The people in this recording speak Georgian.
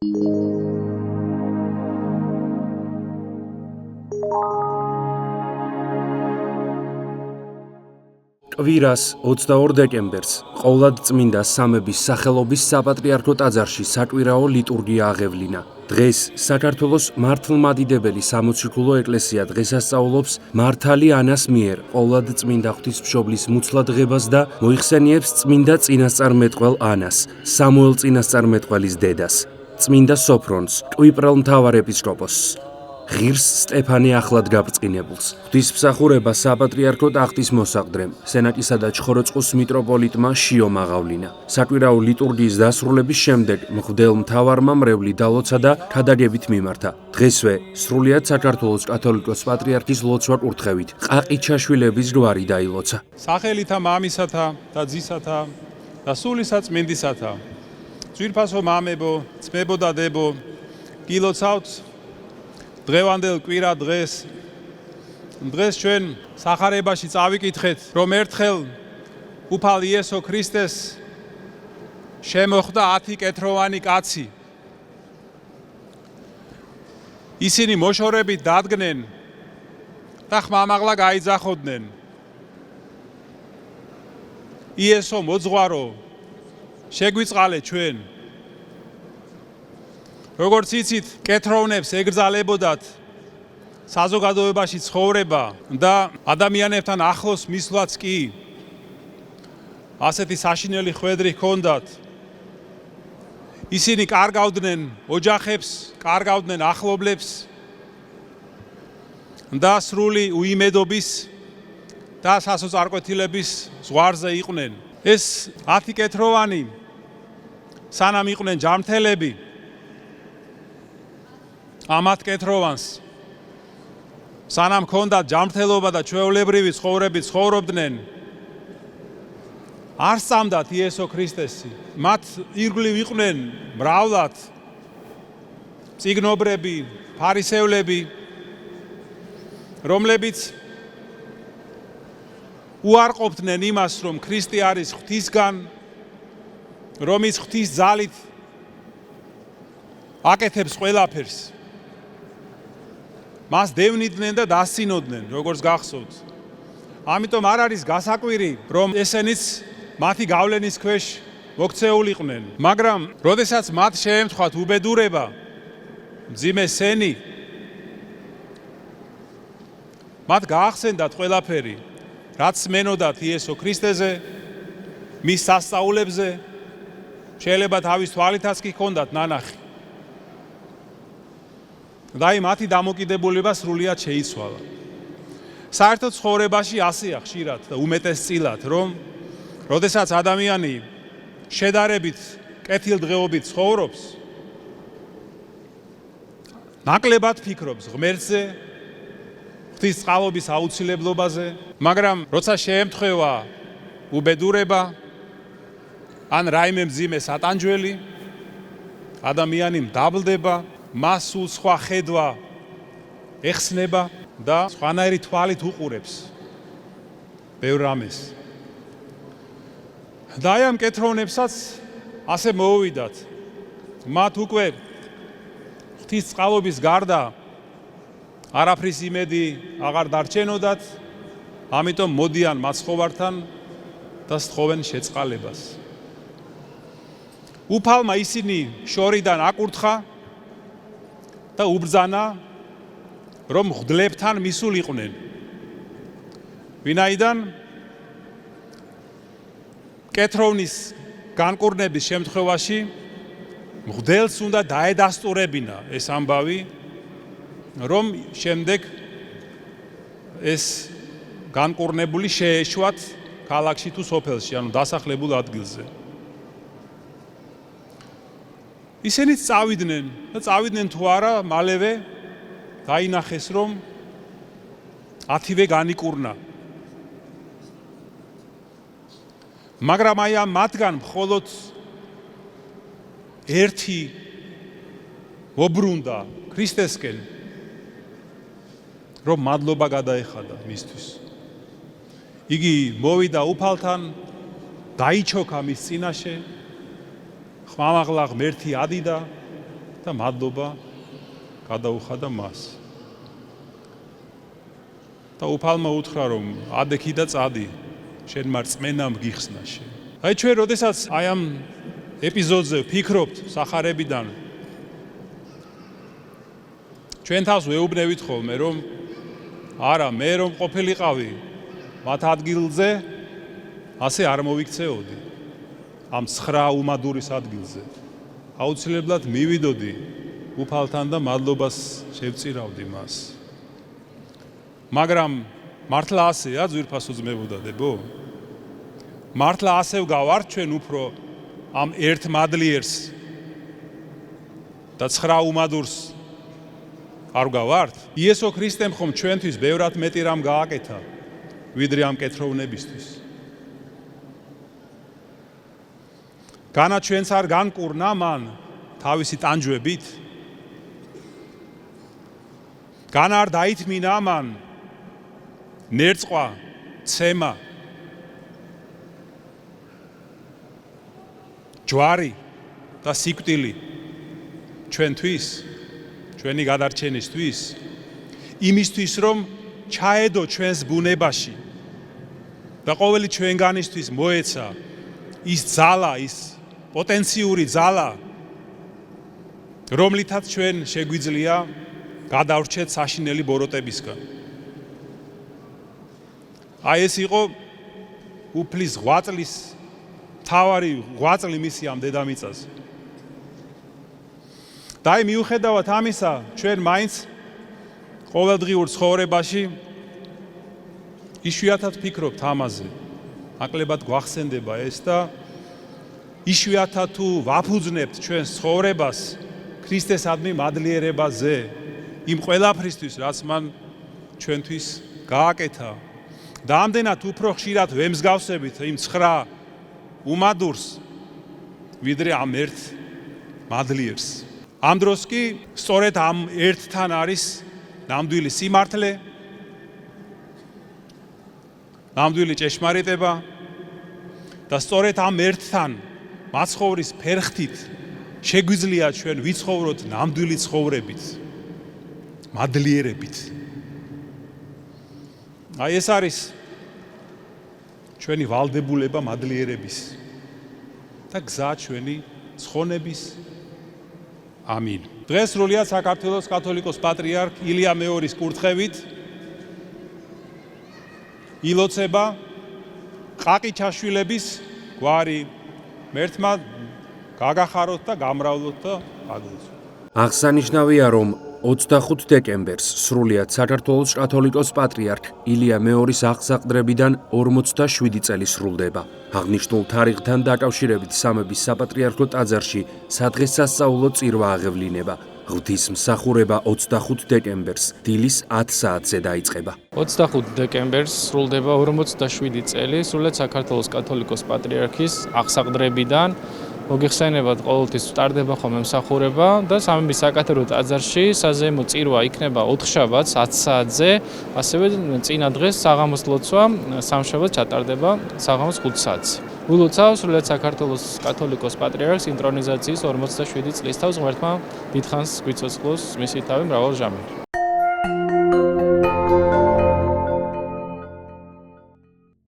კვირას 22 დეკემბერს ყოვლად წმინდა სამების სახელობის საპატრიარქო ტაძარში საკვირაო ლიტურგია აღევლინა. დღეს საქართველოს მართლმადიდებელი სამოციქულო ეკლესია დღესასწაულობს მართალი ანას მიერ ყოვლად წმინდა ღვთისმშობლის მუცლადღებას და მოიხსენიებს წმინდა წინასწარმეტყველ ანას, სამუელ წინასწარმეტყველის დედას, წმინდა სოფრონს, კვიპრელ მთავარ ეპისკოპოსს, ღირს სტეფანე ახლად გაბრწყინებულს. ღვთისმსახურება საპატრიარქო ტახტის მოსაყდრემ, სენაკისა და ჩხოროწყუს მიტროპოლიტმა შიო მაღავლინა. საკვირაო ლიტურგიის დასრულების შემდეგ მღვდელ მთავარმა მრევლი დალოცა და ქადაგებით მიმართა. დღესვე სრულიად საქართველოს კათოლიკოს პატრიარქის ლოცვა კურთხევით ყაყიჩაშვილების გვარი დაილოცა. სახელითა მამისათა და ძისათა და სულისა წმინდისათა, ძვირფასო მამებო, ძმებო და დებო, გილოცავთ დღევანდელ კვირა დღეს ჩვენ სახარებაში წავიკითხეთ, რომ ერთხელ უფალ იესო ქრისტეს შემოხვდა 10 კეთროვანი კაცი. ისინი მოშორებით დადგნენ და ხმამაღლა გაიძახოდნენ. იესო მოძღვარო, შეგვიწყალე ჩვენ. როგორც იცით, კეთროვნებს ეგრძალებოდათ საზოგადოებაში ცხოვრება და ადამიანებთან ახლოს მისვლაც კი ასეთი საშინელი ხვედრი ჰქონდათ. ისინი კარგავდნენ ოჯახებს, კარგავდნენ ახლობლებს და სრული უიმედობის და სასოწარკვეთილების ზღვარზე იყვნენ. ეს 10 კეთროვანი სანამ იყვნენ ჯანმრთელები, ამათ კეთროვანს სანამ ჰქონდათ ჯანმრთელობა და ჩვეულებრივი ცხოვრებით ცხოვრობდნენ, არ სწამდათ იესო ქრისტესი. მათ ირგვლივ იყვნენ მრავლად წიგნობრები, ფარისევლები, რომლებიც უარყოფდნენ იმას, რომ ქრისტე არის ღვთისგან, რომ ის ღვთის ძალით აკეთებს ყველაფერს. მას დევნიდნენ და დასცინოდნენ, როგორც გახსოვთ. ამიტომ არ არის გასაკვირი, რომ ესენიც მათი გავლენის ქვეშ მოქცეულიყვნენ. მაგრამ, როდესაც მათ შეემთხვათ უბედურება, მძიმე სენი, მათ გაახსენდათ ყველაფერი, რაც მენოდათ იესო ქრისტეზე, მის სასწაულებზე, შეიძლება თავის თვალითაც კი ჰქონდათ ნანახი. და მათი დამოკიდებულება სრულიად შეიცვალა. საერთოდ ცხოვრებაში ასეა ხშირად და უმეტესწილად, რომ როდესაც ადამიანი შედარებით კეთილდღეობით ცხოვრობს, ნაკლებად ფიქრობს ღმერთზე, ღვთისწყალობის აუცილებლობაზე, მაგრამ როცა შეემთხვევა უბედურება ან რაიმე მძიმე სატანჯველი, ადამიანი მდაბლდება, მას სულ სხვა ხედვა ეხსნება და სხვანაირი თვალით უყურებს ბევრ რამეს. და ამ კეთროვნებსაც ასე მოუვიდათ. მათ უკვე ღვთისწყალობის გარდა არაფრის იმედი აღარ დარჩენოდათ, ამიტომ მოდიან მაცხოვართან და სთხოვენ შეწყალებას. უფალმა ისინი შორიდან აკურთხა და უბრძანა, რომ მღვდლებთან მისულიყვნენ. ვინაიდან კეთროვნის განკურნების შემთხვევაში მღვდელს უნდა დაედასტურებინა ეს ამბავი, რომ შემდეგ ეს განკურნებული შეეშვათ ქალაქში თუ სოფელში, ანუ დასახლებულ ადგილზე. ისინიც წავიდნენ და წავიდნენ თუ არა, მალევე დაინახეს, რომ 10-ვე განიკურნა. მაგრამ აი ამ მათგან მხოლოდ ერთი მობრუნდა ქრისტესკენ, რომ მადლობა გადაეხადა მისთვის. იგი მოვიდა უფალთან, დაიჩოქა მის წინაშე, ხმამაღლა ღმერთი ადიდა და მადლობა გადაუხადა მას. და უფალმა უთხრა, რომ ადექი და წადი, შენმა რწმენამ გიხსნა შენ. აი ჩვენ როდესაც აი ამ ეპიზოდზე ვფიქრობთ სახარებიდან, ჩვენ თავს ვეუბნებით ხოლმე, რომ არა, მე რომ ყოფილიყავი მათ ადგილზე, ასე არ მოვიქცეოდი. ამ 9 უმადურის ადგილზე. აუცილებლად მივიდოდი უფალთან და მადლობას შევწირავდი მას. მაგრამ მართლა ასეა ძვირფასო ძმებოდადებო? მართლა ასე ვგავართ ჩვენ უფრო ამ ერთ მადლიერს და 9 უმადურს არ ვგავართ? იესო ქრისტემ ხომ ჩვენთვის ბევრად მეტი რამ გააკეთა, ვიდრე ამ კეთროვნებისთვის. განა ჩვენც არ განკურნა მან თავისი ტანჯვებით? განა არ დაითმინა მან ნერწყვა, ცემა, ჯვარი და სიკვდილი ჩვენთვის, ჩვენი გადარჩენისთვის, იმისთვის რომ ჩაედო ჩვენს ბუნებაში და ყოველი ჩვენგანისთვის მოეცა ის ძალა, ის პოტენციური ძალა, რომლითაც ჩვენ შეგვიძლია გადავრჩეთ საშინელი ბოროტებისგან. აი ეს იყო უფლის ღვაწლის თავარი ღვაწლი მისი ამ დედამიწაზე. და აი მიუხედავად ამისა, ჩვენ მაინც ყოველდღიურ ცხოვრებაში იშვიათად ვფიქრობთ ამაზე. ნაკლებად გვახსენდება ეს და იშვიათად თუ ვაფუძნებთ ჩვენს ცხოვრებას ქრისტესადმი მადლიერებაზე, იმ ყველაფრისთვის, რაც მან ჩვენთვის გააკეთა. და ამდენად უფრო ხშირად ვემსგავსებით იმ 9 უმადურს, ვიდრე ამ ერთ მადლიერს. ამ დროს კი სწორედ ამ ერთთან არის ნამდვილი სიმართლე, ნამდვილი ჭეშმარიტება და სწორედ ამ ერთთან მაცხოვრის ფერხთით შეგვიძლია ჩვენ ვიცხოვროთ ნამდვილი ცხოვრებით, მადლიერებით. აი ეს არის ჩვენი ვალდებულება მადლიერების და გზა ჩვენი ცხონების. ამინ. დღეს სრულიად საქართველოს კათოლიკოს პატრიარქ ილია მეორის კურთხევით ილოცება ყაყი ჩაშვილების გვარი. მერთმა გაგახაროთ და გამრავლოთ და აგლოცოთ. აღსანიშნავია, რომ 25 დეკემბერს სრულიად საქართველოს კათოლიკოს პატრიარქ ილია მეორის აღსაყდრებიდან 47 წელი სრულდება. აღნიშნულ თარიღთან დაკავშირებით სამების საპატრიარქო ტაძარში სადღესასწაულო წირვა აღევლინება. ღვთისმსახურება 25 დეკემბერს დილის 10 საათზე დაიწყება. 25 დეკემბერს სრულდება 47 წელი სრულიად საქართველოს კათოლიკოს პატრიარქის აღსაყდრებიდან. მოგიხსენებათ, ყოველთვის ტარდება ხოლმე მსახურება და სამების საკათედრო ტაძარში საზეიმო წირვა იქნება 4 შაბათს 10 საათზე, ასევე წინა დღეს საღამოს ლოცვა სამშაბათს ჩატარდება საღამოს 5 საათზე. ვილოცავ სრულიად საქართველოს კათოლიკოს პატრიარქს ინტრონიზაციის 47 წლისთავის ღმერთმა დიდხანს გვიცოცხლოს მისი თავი მრავალ ჟამი.